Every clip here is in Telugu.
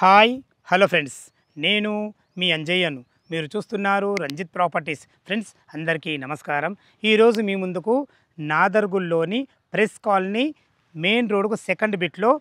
హాయ్ హలో ఫ్రెండ్స్, నేను మీ అంజయ్యను. మీరు చూస్తున్నారు రంజిత్ ప్రాపర్టీస్. ఫ్రెండ్స్ అందరికీ నమస్కారం. ఈరోజు మీ ముందుకు నాదర్గుల్లోని ప్రెస్ కాలనీ మెయిన్ రోడ్కు సెకండ్ బిట్లో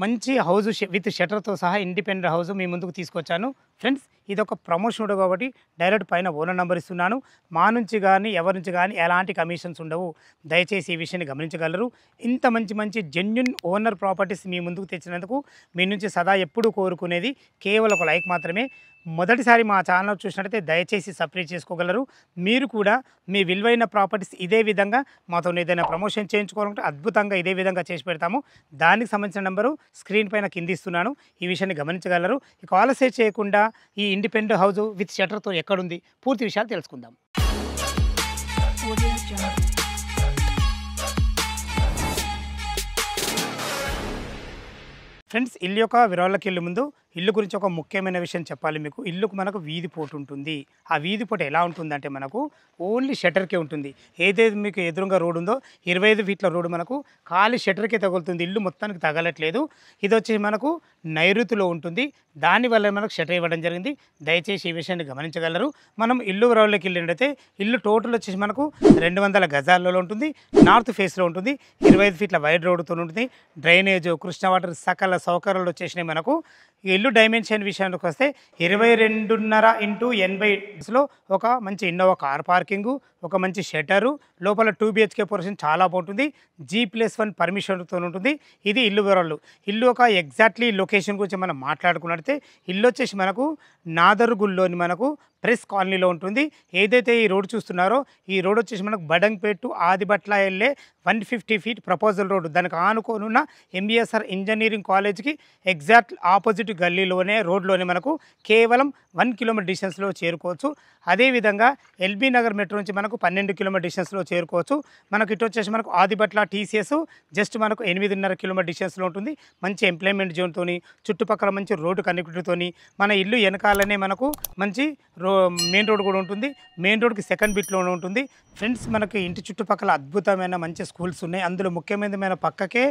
మంచి హౌస్ విత్ షట్టర్తో సహా ఇండిపెండెంట్ హౌస్ మీ ముందుకు తీసుకొచ్చాను. ఫ్రెండ్స్ ఇది ఒక ప్రమోషన్ ఉండదు కాబట్టి డైరెక్ట్ పైన ఓనర్ నెంబర్ ఇస్తున్నాను. మా నుంచి కానీ ఎవరి నుంచి కానీ ఎలాంటి కమిషన్స్ ఉండవు. దయచేసి ఈ విషయాన్ని గమనించగలరు. ఇంత మంచి మంచి జెన్యున్ ఓనర్ ప్రాపర్టీస్ మీ ముందుకు తెచ్చినందుకు మీ నుంచి సదా ఎప్పుడు కోరుకునేది కేవలం ఒక లైక్ మాత్రమే. మొదటిసారి మా ఛానల్ చూసినట్టయితే దయచేసి సబ్స్క్రైబ్ చేసుకోగలరు. మీరు కూడా మీ విలువైన ప్రాపర్టీస్ ఇదే విధంగా మాతో ఏదైనా ప్రమోషన్ చేయించుకోవాలంటే అద్భుతంగా ఇదే విధంగా చేసి పెడతాము. దానికి సంబంధించిన నెంబరు స్క్రీన్ పైన కింద ఇస్తున్నాను. ఈ విషయాన్ని గమనించగలరు. ఇక ఆలస్యం చేయకుండా ఈ ఇండిపెండెంట్ హౌస్ విత్ షట్టర్తో ఎక్కడుంది పూర్తి విషయాలు తెలుసుకుందాం. ఫ్రెండ్స్ ఇల్లు యొక్క వివరాలకి వెళ్ళే ముందు ఇల్లు గురించి ఒక ముఖ్యమైన విషయం చెప్పాలి మీకు. ఇల్లుకు మనకు వీధి పోటు ఉంటుంది. ఆ వీధి పోటు ఎలా ఉంటుందంటే మనకు ఓన్లీ షట్టర్కే ఉంటుంది. ఏదైతే మీకు ఎదురుగా రోడ్ ఉందో 25 ఫీట్ల రోడ్డు మనకు ఖాళీ షట్టర్కే తగులుతుంది. ఇల్లు మొత్తానికి తగలట్లేదు. ఇది వచ్చి మనకు నైరుతిలో ఉంటుంది. దానివల్ల మనకు షటర్ ఇవ్వడం జరిగింది. దయచేసి ఈ విషయాన్ని గమనించగలరు. మనం ఇల్లు వివరాలకి వెళ్ళినట్టయితే ఇల్లు టోటల్ వచ్చేసి మనకు 200 గజాలలో ఉంటుంది. నార్త్ ఫేస్లో ఉంటుంది. 25 ఫీట్ల వైడ్ రోడ్డుతో ఉంటుంది. డ్రైనేజ్, కృష్ణ వాటర్ సకల సౌకర్యాలు వచ్చేసినాయి. మనకు ఇల్లు డైమెన్షన్ విషయానికి వస్తే 22.5x80లో ఒక మంచి ఇన్నోవా కార్ పార్కింగు, ఒక మంచి షటరు, లోపల 2 BHK పోర్షన్ చాలా బాగుంటుంది. G+1 పర్మిషన్తో ఉంటుంది. ఇది ఇల్లు వివరాలు. ఇల్లు ఒక ఎగ్జాక్ట్లీ లొకేషన్ గురించి మనం మాట్లాడుకున్నట్లయితే ఇల్లు వచ్చేసి మనకు నాదర్గుల్లోని మనకు ప్రెస్ కాలనీలో ఉంటుంది. ఏదైతే ఈ రోడ్ చూస్తున్నారో ఈ రోడ్ వచ్చేసి మనకు బడంగ్పేట్ ఆదిబట్ల వెళ్ళే 150 ఫీట్ ప్రపోజల్ రోడ్డు. దానికి ఆనుకోనున్న MBSR ఇంజనీరింగ్ కాలేజ్కి ఎగ్జాక్ట్ ఆపోజిట్ గల్లీలోనే రోడ్లోనే మనకు కేవలం 1 కిలోమీటర్ డిస్టెన్స్లో చేరుకోవచ్చు. అదేవిధంగా ఎల్బీ నగర్ మెట్రో నుంచి మనకు 12 కిలోమీటర్ డిస్టెన్స్లో చేరుకోవచ్చు. మనకు ఇటు వచ్చేసి మనకు ఆదిబట్ల TCS జస్ట్ మనకు 8.5 కిలోమీటర్ డిస్టెన్స్లో ఉంటుంది. మంచి ఎంప్లాయ్మెంట్ జోన్తోని, చుట్టుపక్కల మంచి రోడ్డు కనెక్టివిటీతోని, మన ఇల్లు వెనకాలనే మనకు మంచి మెయిన్ రోడ్ కూడా ఉంటుంది. మెయిన్ రోడ్కి సెకండ్ బిట్లోనే ఉంటుంది. ఫ్రెండ్స్ మనకి ఇంటి చుట్టుపక్కల అద్భుతమైన మంచి స్కూల్స్ ఉన్నాయి. అందులో ముఖ్యమైన పక్కకే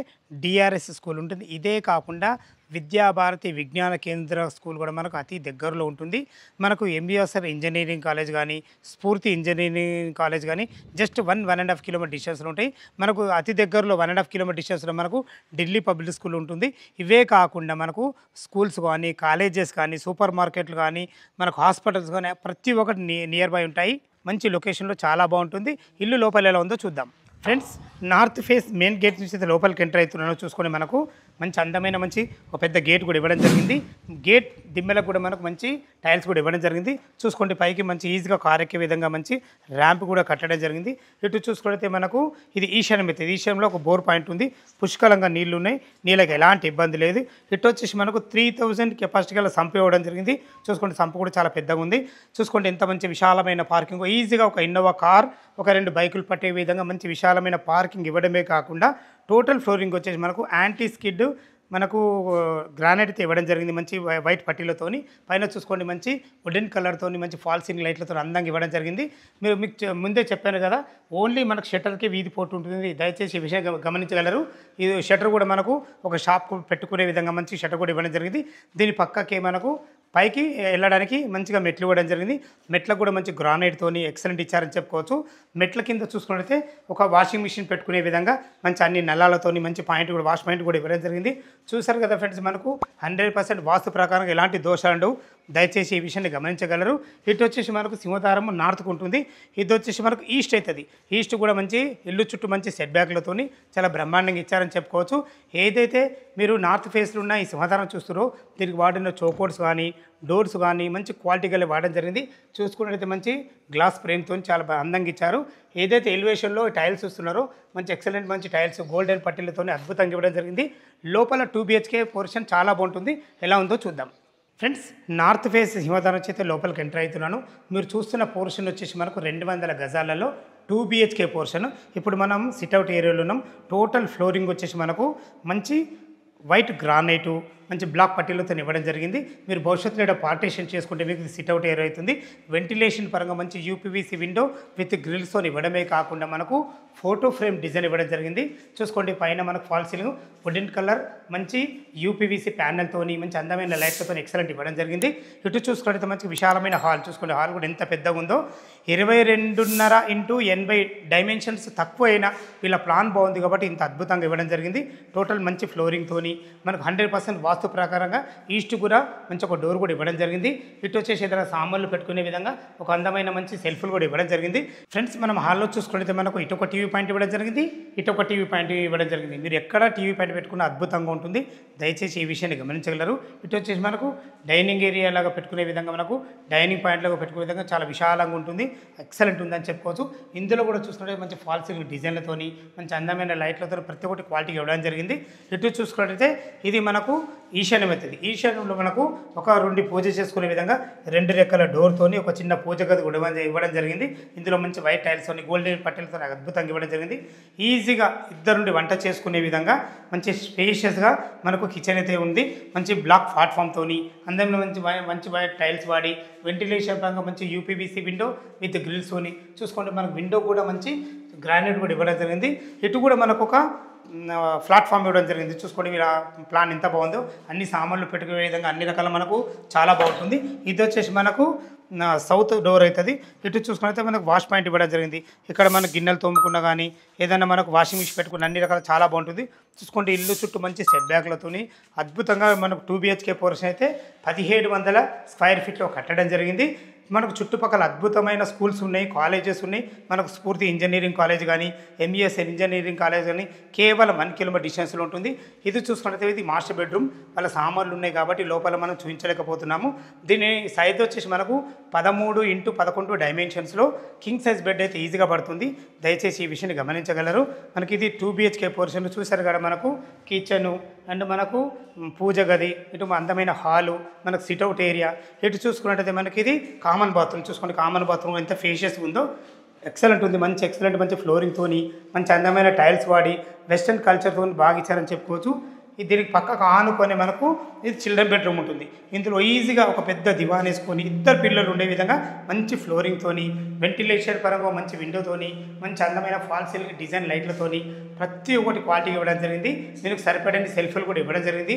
DRS స్కూల్ ఉంటుంది. ఇదే కాకుండా విద్యాభారతి విజ్ఞాన కేంద్ర స్కూల్ కూడా మనకు అతి దగ్గరలో ఉంటుంది. మనకు MBSR ఇంజనీరింగ్ కాలేజ్ కానీ, స్ఫూర్తి ఇంజనీరింగ్ కాలేజ్ కానీ జస్ట్ 1.5 కిలోమీటర్ డిస్టెన్స్లో ఉంటాయి. మనకు అతి దగ్గరలో 1.5 కిలోమీటర్ డిస్టెన్స్లో మనకు ఢిల్లీ పబ్లిక్ స్కూల్ ఉంటుంది. ఇవే కాకుండా మనకు స్కూల్స్ కానీ, కాలేజెస్ కానీ, సూపర్ మార్కెట్లు కానీ, మనకు హాస్పిటల్స్ కానీ ప్రతి ఒక్కటి నియర్ బై ఉంటాయి. మంచి లొకేషన్లో చాలా బాగుంటుంది. ఇల్లు లోపల ఎలా ఉందో చూద్దాం. Friends north face main gate నుంచి అయితే లోపలికి ఎంటర్ అవుతున్నానో చూసుకొని మనకు మంచి అందమైన మంచి ఒక పెద్ద గేట్ కూడా ఇవ్వడం జరిగింది. గేట్ దిమ్మెలకు కూడా మనకు మంచి టైల్స్ కూడా ఇవ్వడం జరిగింది. చూసుకోండి పైకి మంచి ఈజీగా కార్ ఎక్కే విధంగా మంచి ర్యాంప్ కూడా కట్టడం జరిగింది. ఇటు చూసుకుంటే మనకు ఇది ఈశాన్యం అవుతుంది. ఈశాన్యంలో ఒక బోర్ పాయింట్ ఉంది. పుష్కలంగా నీళ్లు ఉన్నాయి. నీళ్ళకి ఎలాంటి ఇబ్బంది లేదు. ఇటు వచ్చేసి మనకు 3000 కెపాసిటీ గల సంపు ఇవ్వడం జరిగింది. చూసుకోండి సంపు కూడా చాలా పెద్దగా ఉంది. చూసుకోండి ఎంత మంచి విశాలమైన పార్కింగ్. ఈజీగా ఒక ఇన్నోవా కార్, ఒక 2 బైకులు పట్టే విధంగా మంచి విశాలమైన పార్కింగ్ ఇవ్వడమే కాకుండా టోటల్ ఫ్లోరింగ్ వచ్చేసి మనకు యాంటీ స్కిడ్ మనకు గ్రానైట్తో ఇవ్వడం జరిగింది. మంచి వైట్ పట్టీలతోని పైన చూసుకోండి మంచి వుడెన్ కలర్తోని మంచి ఫాల్ సీలింగ్ లైట్లతో అందంగా ఇవ్వడం జరిగింది. మీకు ముందే చెప్పాను కదా, ఓన్లీ మనకు షట్టర్కే వీధి పోటు ఉంటుంది. దయచేసి ఈ విషయం గమనించగలరు. ఇది షట్టర్ కూడా మనకు ఒక షాప్ పెట్టుకునే విధంగా మంచి షట్టర్ కూడా ఇవ్వడం జరిగింది. దీని పక్కకే మనకు పైకి వెళ్ళడానికి మంచిగా మెట్లు ఇవ్వడం జరిగింది. మెట్లకు కూడా మంచి గ్రానైట్తోని ఎక్సలెంట్ ఇచ్చారని చెప్పుకోవచ్చు. మెట్ల కింద చూసుకున్నట్లయితే ఒక వాషింగ్ మిషన్ పెట్టుకునే విధంగా మంచి అన్ని నల్లాలతోని మంచి పాయింట్ కూడా వాష్ పాయింట్ కూడా ఇవ్వడం జరిగింది. చూసారు కదా ఫ్రెండ్స్, మనకు 100% వాస్తు ప్రకారం ఎలాంటి దోషాలు ఉండవు. దయచేసి ఈ విషయాన్ని గమనించగలరు. ఇటు వచ్చేసి మనకు సింహద్వారం నార్త్కు ఉంటుంది. ఇది వచ్చేసి మనకు ఈస్ట్ అవుతుంది. ఈస్ట్ కూడా మంచి ఇల్లు చుట్టూ మంచి సెట్ బ్యాక్లతోని చాలా బ్రహ్మాండంగా ఇచ్చారని చెప్పుకోవచ్చు. ఏదైతే మీరు నార్త్ ఫేస్లో ఉన్న ఈ సింహద్వారం చూస్తారో దీనికి వాడిన చోకోర్డ్స్ కానీ, డోర్స్ కానీ మంచి క్వాలిటీ గల వాడడం జరిగింది. చూసుకున్నట్లయితే మంచి గ్లాస్ ఫ్రేమ్తో చాలా అందంగా ఇచ్చారు. ఏదైతే ఎలివేషన్లో టైల్స్ చూస్తున్నారో మంచి ఎక్సలెంట్ మంచి టైల్స్ గోల్డెన్ పట్టీలతో అద్భుతంగా ఇవ్వడం జరిగింది. లోపల 2 BHK పోర్షన్ చాలా బాగుంటుంది. ఎలా ఉందో చూద్దాం. ఫ్రెండ్స్ నార్త్ ఫేస్ సింహద్వారం అయితే లోపలికి ఎంటర్ అవుతున్నాను. మీరు చూస్తున్న పోర్షన్ వచ్చేసి మనకు 200 గజాలలో 2 BHK పోర్షన్. ఇప్పుడు మనం సిట్అవుట్ ఏరియాలో ఉన్నాం. టోటల్ ఫ్లోరింగ్ వచ్చేసి మనకు మంచి వైట్ గ్రానైటు, మంచి బ్లాక్ పట్టీలతో ఇవ్వడం జరిగింది. మీరు భవిష్యత్తులో ఇక్కడ పార్టీషన్ చేసుకుంటే మీకు సిట్అవుట్ ఏరియా అవుతుంది. వెంటిలేషన్ పరంగా మంచి యూపీవీసీ విండో విత్ గ్రిల్స్తో ఇవ్వడమే కాకుండా మనకు ఫోటో ఫ్రేమ్ డిజైన్ ఇవ్వడం జరిగింది. చూసుకోండి పైన మనకు ఫాల్ సీలింగ్ వుడెన్ కలర్ మంచి యూపీవీసీ ప్యానెల్తోని మంచి అందమైన లైట్లతో ఎక్సలెంట్ ఇవ్వడం జరిగింది. ఇటు చూసుకుంటే మంచి విశాలమైన హాల్ చూసుకోండి. హాల్ కూడా ఎంత పెద్దగా ఉందో 22.5 ఇంటూ 80 డైమెన్షన్స్ తక్కువ అయినా వీళ్ళ ప్లాన్ బాగుంది కాబట్టి ఇంత అద్భుతంగా ఇవ్వడం జరిగింది. టోటల్ మంచి ఫ్లోరింగ్తోని మనకు 100% వాస్తు ప్రకారంగా ఈస్ట్ కూడా మంచి ఒక డోర్ కూడా ఇవ్వడం జరిగింది. ఇటు వచ్చేసి ఏదైనా సామాన్లు పెట్టుకునే విధంగా ఒక అందమైన మంచి సెల్ఫ్లు కూడా ఇవ్వడం జరిగింది. ఫ్రెండ్స్ మనం హాల్లో చూసుకుంటే మనకు ఇటు ఒక టీవీ పాయింట్ ఇవ్వడం జరిగింది, ఇటు ఒక టీవీ పాయింట్ ఇవ్వడం జరిగింది. మీరు ఎక్కడ టీవీ పాయింట్ పెట్టుకున్న అద్భుతంగా ఉంటుంది. దయచేసి ఈ విషయాన్ని గమనించగలరు. ఇటు వచ్చేసి మనకు డైనింగ్ ఏరియా లాగా పెట్టుకునే విధంగా మనకు డైనింగ్ పాయింట్ లాగా పెట్టుకునే విధంగా చాలా విశాలంగా ఉంటుంది. ఎక్సలెంట్ ఉందని చెప్పుకోవచ్చు. ఇందులో కూడా చూసుకుంటే మంచి ఫాల్ సీలింగ్ డిజైన్లతోని మంచి అందమైన లైట్లతో ప్రతి ఒక్కటి క్వాలిటీ ఇవ్వడం జరిగింది. ఇటు చూసుకున్నట్లయితే ఇది మనకు ఈశాన్యం అవుతుంది. ఈశాన్యంలో మనకు ఒక 2 పూజ చేసుకునే విధంగా 2 రెక్కల డోర్తోని ఒక చిన్న పూజ గది కూడా ఇవ్వడం జరిగింది. ఇందులో మంచి వైట్ టైల్స్తోని గోల్డెన్ పట్టెలతో అద్భుతంగా ఇవ్వడం జరిగింది. ఈజీగా ఇద్దరుండి వంట చేసుకునే విధంగా మంచి స్పేషియస్గా మనకు కిచెన్ అయితే ఉంది. మంచి బ్లాక్ ప్లాట్ఫామ్తోని అందరిలో మంచి వైట్ టైల్స్ వాడి వెంటిలేషన్ పరంగా మంచి యూపీవీసీ విండో విత్ గ్రిల్స్తోని చూసుకోండి. మనకు విండో కూడా మంచి గ్రానైట్ కూడా ఇవ్వడం జరిగింది. ఇటు కూడా మనకు ఒక ప్లాట్ఫామ్ ఇవ్వడం జరిగింది. చూసుకోండి మీరు ఆ ప్లాన్ ఎంత బాగుందో. అన్ని సామాన్లు పెట్టుకునే విధంగా అన్ని రకాల మనకు చాలా బాగుంటుంది. ఇది వచ్చేసి మనకు సౌత్ డోర్ అవుతుంది. ఇటు చూసుకున్నైతే మనకు వాష్ పాయింట్ ఇవ్వడం జరిగింది. ఇక్కడ మనకు గిన్నెలు తోముకున్నా కానీ ఏదైనా మనకు వాషింగ్ మిషన్ పెట్టుకున్న అన్ని రకాల చాలా బాగుంటుంది. చూసుకోండి ఇల్లు చుట్టూ మంచి సెట్ బ్యాక్లతోని అద్భుతంగా మనకు 2 BHK పోర్షన్ అయితే 1700 స్క్వేర్ ఫీట్లో కట్టడం జరిగింది. మనకు చుట్టుపక్కల అద్భుతమైన స్కూల్స్ ఉన్నాయి, కాలేజెస్ ఉన్నాయి. మనకు స్ఫూర్తి ఇంజనీరింగ్ కాలేజ్ కానీ ఎంఈఎస్ ఇంజనీరింగ్ కాలేజ్ కానీ కేవలం 1 కిలోమీటర్ డిస్టెన్స్లో ఉంటుంది. ఇది చూసుకున్నట్లయితే ఇది మాస్టర్ బెడ్రూమ్. వాళ్ళ సామాన్లు ఉన్నాయి కాబట్టి లోపల మనం చూపించలేకపోతున్నాము. దీని సైజ్ వచ్చేసి మనకు 13 ఇంటూ 11 డైమెన్షన్స్లో కింగ్ సైజ్ బెడ్ అయితే ఈజీగా పడుతుంది. దయచేసి ఈ విషయాన్ని గమనించగలరు. మనకి ఇది 2 BHK పోర్షన్ చూసారు కదా. మనకు కిచెను అండ్ మనకు పూజ గది, ఇటు అందమైన హాలు, మనకు సిట్అవుట్ ఏరియా. ఇటు చూసుకున్నట్టయితే మనకి ఇది కామన్ బాత్రూమ్. చూసుకోండి కామన్ బాత్రూమ్ ఎంత ఫేషియస్ ఉందో. ఎక్సలెంట్ ఉంది. మంచి ఎక్సలెంట్ మంచి ఫ్లోరింగ్తోని మంచి అందమైన టైల్స్ వాడి వెస్టర్న్ కల్చర్తో బాగా ఇచ్చారని చెప్పుకోవచ్చు. ఇది దీనికి పక్కకు ఆనుకొని మనకు ఇది చిల్డ్రన్ బెడ్రూమ్ ఉంటుంది. ఇందులో ఈజీగా ఒక పెద్ద దివాన్ వేసుకొని 2 పిల్లలు ఉండే విధంగా మంచి ఫ్లోరింగ్తోని వెంటిలేషన్ పరంగా మంచి విండోతోని మంచి అందమైన ఫాల్ సీలింగ్ డిజైన్ లైట్లతోని ప్రతి ఒక్కటి క్వాలిటీ ఇవ్వడం జరిగింది. దీనికి సరిపడని సెల్ఫ్లు కూడా ఇవ్వడం జరిగింది.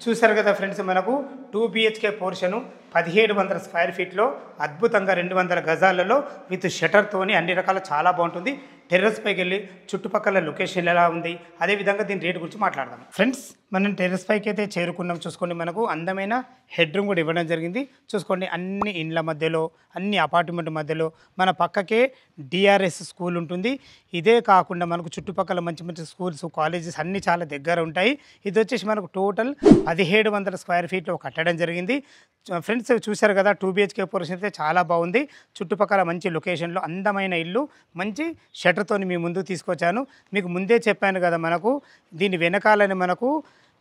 చూసారు కదా ఫ్రెండ్స్, మనకు 2 BHK పోర్షను 1700 స్క్వేర్ ఫీట్లో అద్భుతంగా 200 గజాలలో విత్ షటర్తోని అన్ని రకాల చాలా బాగుంటుంది. టెర్రస్ పైకి వెళ్ళి చుట్టుపక్కల లొకేషన్ ఎలా ఉంది, అదేవిధంగా దీని రేటు గురించి మాట్లాడదాం. ఫ్రెండ్స్ మనం టెర్రస్ పైకి అయితే చేరుకున్నాం. చూసుకోండి మనకు అందమైన హెడ్ రూమ్ కూడా ఇవ్వడం జరిగింది. చూసుకోండి అన్ని ఇండ్ల మధ్యలో అన్ని అపార్ట్మెంట్ మధ్యలో మన పక్కకే DRS స్కూల్ ఉంటుంది. ఇదే కాకుండా మనకు చుట్టుపక్కల మంచి మంచి స్కూల్స్ కాలేజెస్ అన్నీ చాలా దగ్గర ఉంటాయి. ఇది వచ్చేసి మనకు టోటల్ 1700 స్క్వేర్ ఫీట్లో కట్టడం జరిగింది. ఫ్రెండ్స్ చూశారు కదా 2 BHK పోర్షన్ అయితే చాలా బాగుంది. చుట్టుపక్కల మంచి లొకేషన్లో అందమైన ఇల్లు మంచి షటర్తో మీ ముందుకు తీసుకొచ్చాను. మీకు ముందే చెప్పాను కదా మనకు దీని వెనకాలని మనకు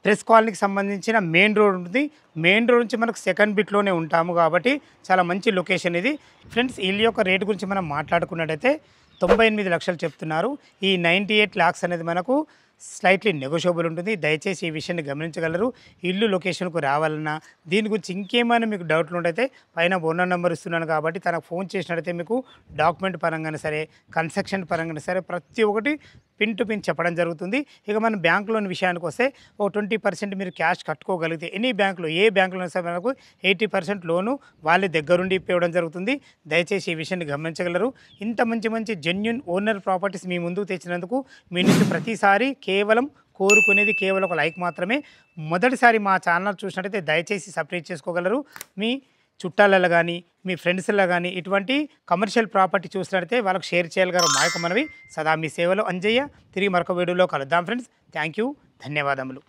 ప్రెస్ కాలనీకి సంబంధించిన మెయిన్ రోడ్ ఉంటుంది. మెయిన్ రోడ్ నుంచి మనకు సెకండ్ బిట్లోనే ఉంటాము కాబట్టి చాలా మంచి లొకేషన్ ఇది. ఫ్రెండ్స్ ఇల్లు యొక్క రేటు గురించి మనం మాట్లాడుకున్నట్టయితే 98 లక్షలు చెప్తున్నారు. ఈ 98 lakhs అనేది మనకు స్లైట్లీ నెగోషియబుల్ ఉంటుంది. దయచేసి ఈ విషయాన్ని గమనించగలరు. ఇల్లు లొకేషన్కు రావాలన్నా దీని గురించి ఇంకేమైనా మీకు డౌట్లు ఉంటే పైన ఓనర్ నెంబర్ ఇస్తున్నాను కాబట్టి తనకు ఫోన్ చేసినట్టయితే మీకు డాక్యుమెంట్ పరంగానే సరే కన్స్ట్రక్షన్ పరంగానే సరే ప్రతి ఒక్కటి పిన్ టు పిన్ చెప్పడం జరుగుతుంది. ఇక మన బ్యాంక్ లోన్ విషయానికి వస్తే ఓ 20% మీరు క్యాష్ కట్టుకోగలిగితే ఎనీ బ్యాంకులో ఏ బ్యాంకులో సరే మనకు 80% లోను వాళ్ళే దగ్గరుండి ఇవ్వడం జరుగుతుంది. దయచేసి ఈ విషయాన్ని గమనించగలరు. ఇంత మంచి మంచి జెన్యూన్ ఓనర్ ప్రాపర్టీస్ మీ ముందుకు తెచ్చినందుకు మీ నుంచి ప్రతిసారి కేవలం కోరుకునేది కేవలం ఒక లైక్ మాత్రమే. మొదటిసారి మా ఛానల్ చూసినట్టయితే దయచేసి సబ్స్క్రైబ్ చేసుకోగలరు. మీ చుట్టాలలో కానీ మీ ఫ్రెండ్స్లో కానీ ఇటువంటి కమర్షియల్ ప్రాపర్టీ చూసినట్టయితే వాళ్ళకి షేర్ చేయగలరు. మా యొక్క మనవి సదా మీ సేవలో అంజయ్య. తిరిగి మరొక వీడియోలో కలుద్దాం ఫ్రెండ్స్. థ్యాంక్ యూ, ధన్యవాదములు.